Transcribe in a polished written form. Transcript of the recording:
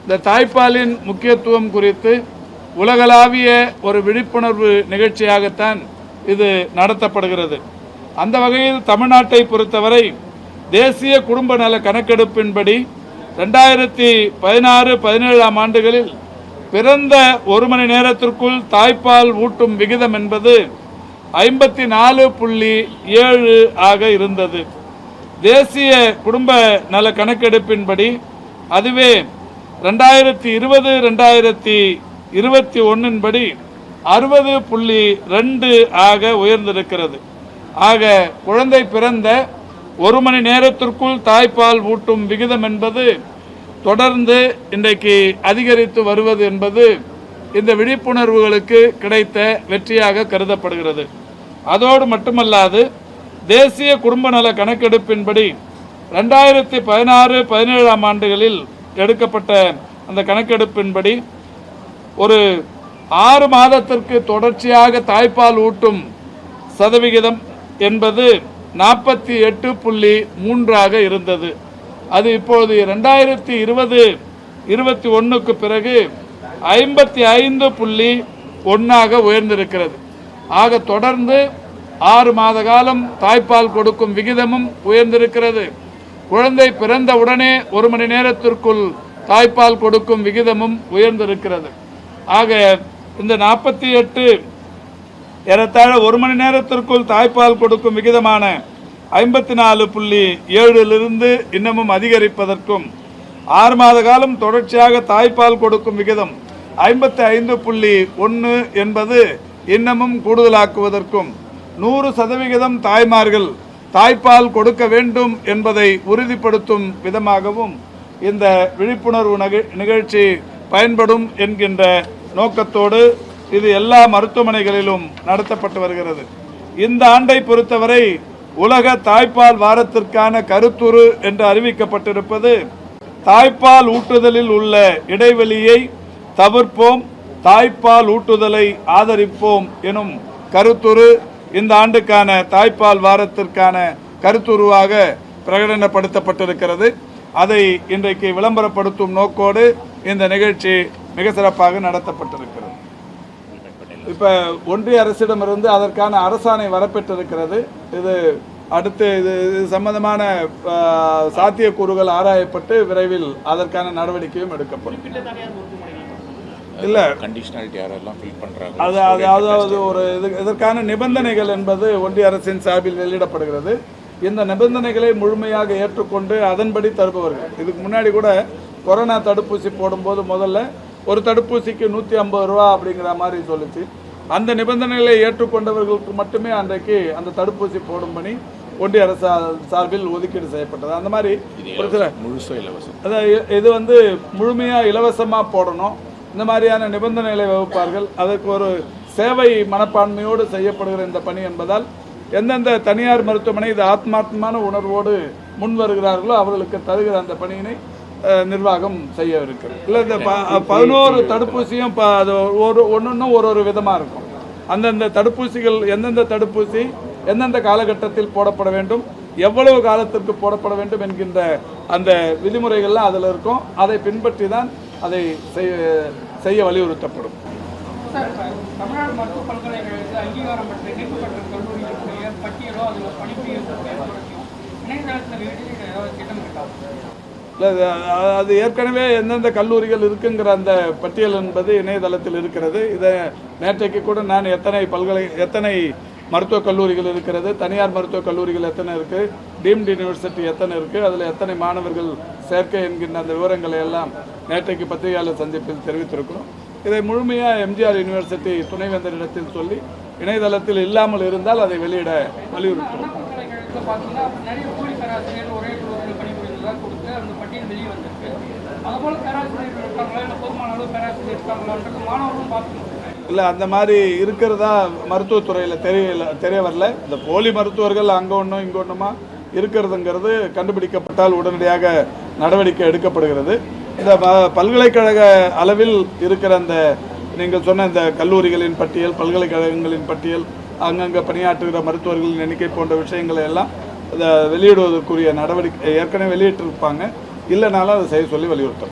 இந்த தாய்ப்பாலின் முக்கியத்துவம் குறித்து உலகளாவிய ஒரு விழிப்புணர்வு நிகழ்ச்சியாகத்தான் இது நடத்தப்படுகிறது. அந்த வகையில் தமிழ்நாட்டை பொறுத்தவரை தேசிய குடும்ப நல கணக்கெடுப்பின்படி 2016-17 ஆண்டுகளில் பிறந்த ஒரு மணி நேரத்திற்குள் தாய்ப்பால் ஊட்டும் விகிதம் என்பது 54.7 ஆக இருந்தது. தேசிய குடும்ப நல கணக்கெடுப்பின்படி அதுவே 2020-2021 படி 60.2 ஆக உயர்ந்திருக்கிறது. ஆக குழந்தை பிறந்த ஒரு மணி நேரத்திற்குள் தாய்ப்பால் ஊட்டும் விகிதம் என்பது தொடர்ந்து இன்றைக்கு அதிகரித்து வருவது என்பது இந்த விழிப்புணர்வுகளுக்கு கிடைத்த வெற்றியாக கருதப்படுகிறது. அதோடு மட்டுமல்லாது தேசிய குடும்ப நல கணக்கெடுப்பின்படி 2016-17 ஆண்டுகளில் எடுக்கப்பட்ட அந்த கணக்கெடுப்பின்படி ஒரு 6 மாதத்திற்கு தொடர்ச்சியாக தாய்ப்பால் ஊட்டும் சதவிகிதம் என்பது 48.3 இருந்தது. அது இப்பொழுது 2020-21 பிறகு 55.1 உயர்ந்திருக்கிறது. ஆக தொடர்ந்து 6 மாத காலம் தாய்ப்பால் கொடுக்கும் விகிதமும் உயர்ந்திருக்கிறது. குழந்தை பிறந்த உடனே ஒரு மணி நேரத்திற்குள் தாய்ப்பால் கொடுக்கும் விகிதமும் உயர்ந்திருக்கிறது. ஆக இந்த 48 ஏறத்தாழ ஒரு மணி நேரத்திற்குள் தாய்ப்பால் கொடுக்கும் விகிதமான 54.7 இன்னமும் அதிகரிப்பதற்கும் 6 மாத காலம் தொடர்ச்சியாக தாய்ப்பால் கொடுக்கும் விகிதம் 55.1 என்பது இன்னமும் கூடுதலாக்குவதற்கும் 100% தாய்மார்கள் தாய்ப்பால் கொடுக்க வேண்டும் என்பதை உறுதிப்படுத்தும் விதமாகவும் இந்த விழிப்புணர்வு நிகழ்ச்சி பயன்படும் என்கின்ற நோக்கத்தோடு இது எல்லா மருத்துவமனைகளிலும் நடத்தப்பட்டு வருகிறது. இந்த ஆண்டை பொறுத்தவரை உலக தாய்ப்பால் வாரத்திற்கான கருத்துரு என்று அறிவிக்கப்பட்டிருப்பது தாய்ப்பால் ஊட்டுதலில் உள்ள இடைவெளியை தவிர்ப்போம், தாய்ப்பால் ஊட்டுதலை ஆதரிப்போம் எனும் கருத்துரு இந்த ஆண்டுக்கான தாய்ப்பால் வாரத்திற்கான கருத்துருவாக பிரகடனப்படுத்தப்பட்டிருக்கிறது. அதை இன்றைக்கு விளம்பரப்படுத்தும் நோக்கோடு இந்த நிகழ்ச்சி மிக சிறப்பாக நடத்தப்பட்டிருக்கிறது. இப்போ ஒன்றிய அரசிடமிருந்து அதற்கான அரசாணை வரப்பெற்றிருக்கிறது. இது அடுத்து இது சம்பந்தமான சாத்தியக்கூறுகள் ஆராயப்பட்டு விரைவில் அதற்கான நடவடிக்கையும் எடுக்கப்படும். இல்லை கண்டிஷனாலிட்டி யாரெல்லாம் ஃபில் பண்ணுறாங்க அதாவது ஒரு இதற்கான நிபந்தனைகள் என்பது ஒன்றிய அரசின் சார்பில் வெளியிடப்படுகிறது. இந்த நிபந்தனைகளை முழுமையாக ஏற்றுக்கொண்டு அதன்படி தருபவர்கள். இதுக்கு முன்னாடி கூட கொரோனா தடுப்பூசி போடும்போது முதல்ல ஒரு தடுப்பூசிக்கு 150 ரூபா அப்படிங்கிற மாதிரி சொல்லிச்சு. அந்த நிபந்தனைகளை ஏற்றுக்கொண்டவர்களுக்கு மட்டுமே அன்றைக்கு அந்த தடுப்பூசி போடும் பணி ஒன்றிய அரசு சார்பில் ஒதுக்கீடு செய்யப்பட்டது. அந்த மாதிரி ஒரு சில முழுசாக இலவசம், அதாவது இது முழுமையாக இலவசமாக போடணும், இந்த மாதிரியான நிபந்தனைகளை வகுப்பார்கள். அதற்கு ஒரு சேவை மனப்பான்மையோடு செய்யப்படுகிற இந்த பணி என்பதால் எந்தெந்த தனியார் மருத்துவமனை இது ஆத்மார்த்தமான உணர்வோடு முன் வருகிறார்களோ அவர்களுக்கு தருகிற அந்த பணியினை நிர்வாகம் செய்ய இருக்கிறது. இல்லை இந்த 11 தடுப்பூசியும் ஒன்றும் ஒரு விதமாக இருக்கும். அந்தந்த தடுப்பூசிகள் எந்தெந்த தடுப்பூசி எந்தெந்த காலகட்டத்தில் போடப்பட வேண்டும், எவ்வளவு காலத்திற்கு போடப்பட வேண்டும் என்கின்ற அந்த விதிமுறைகள்லாம் அதில் இருக்கும். அதை பின்பற்றி தான் அதை செய்ய வலியுறுத்தப்படும். தமிழ்நாடு மருத்துவ பல்கலைக்கழகத்தில் அங்கீகாரம் பெற்ற இணைக்கப்பட்ட கல்லூரிகளுடைய பட்டியலோ அதில் பணிபுரியும் இணையதளத்தில் திட்டம் இருக்காது. அது ஏற்கனவே எந்தெந்த கல்லூரிகள் இருக்குங்கிற அந்த பட்டியல் என்பது இணையதளத்தில் இருக்கிறது. இதை நேற்றைக்கு கூட நான் எத்தனை மருத்துவக் கல்லூரிகள் இருக்கிறது, தனியார் மருத்துவக் கல்லூரிகள் எத்தனை இருக்குது, டீம்டு யூனிவர்சிட்டி எத்தனை இருக்குது, அதில் எத்தனை மாணவர்கள் சேர்க்கை என்கின்ற அந்த விவரங்களை எல்லாம் நேற்றைக்கு பத்திரிகையாளர் சந்திப்பில் தெரிவித்திருக்கிறோம். இதை முழுமையாக எம்ஜிஆர் யூனிவர்சிட்டி துணைவேந்தரிடத்தில் சொல்லி இணையதளத்தில் இல்லாமல் இருந்தால் அதை வெளியிட வலியுறுத்தும். இல்லை அந்த மாதிரி இருக்கிறதா மருத்துவத்துறையில் தெரிய வரல. இந்த போலி மருத்துவர்கள் அங்கே ஒன்றும் இங்கே ஒன்றுமா இருக்கிறதுங்கிறது கண்டுபிடிக்கப்பட்டால் உடனடியாக நடவடிக்கை எடுக்கப்படுகிறது. இந்த பல்கலைக்கழக அளவில் இருக்கிற அந்த நீங்கள் சொன்ன இந்த கல்லூரிகளின் பட்டியல், பல்கலைக்கழகங்களின் பட்டியல், அங்கங்கே பணியாற்றுகிற மருத்துவர்களின் எண்ணிக்கை போன்ற விஷயங்களை எல்லாம் வெளியிடுவதற்குரிய நடவடிக்கை ஏற்கனவே வெளியிட்டிருப்பாங்க. இல்லைனாலும் அதை செய்ய சொல்லி வலியுறுத்தணும்.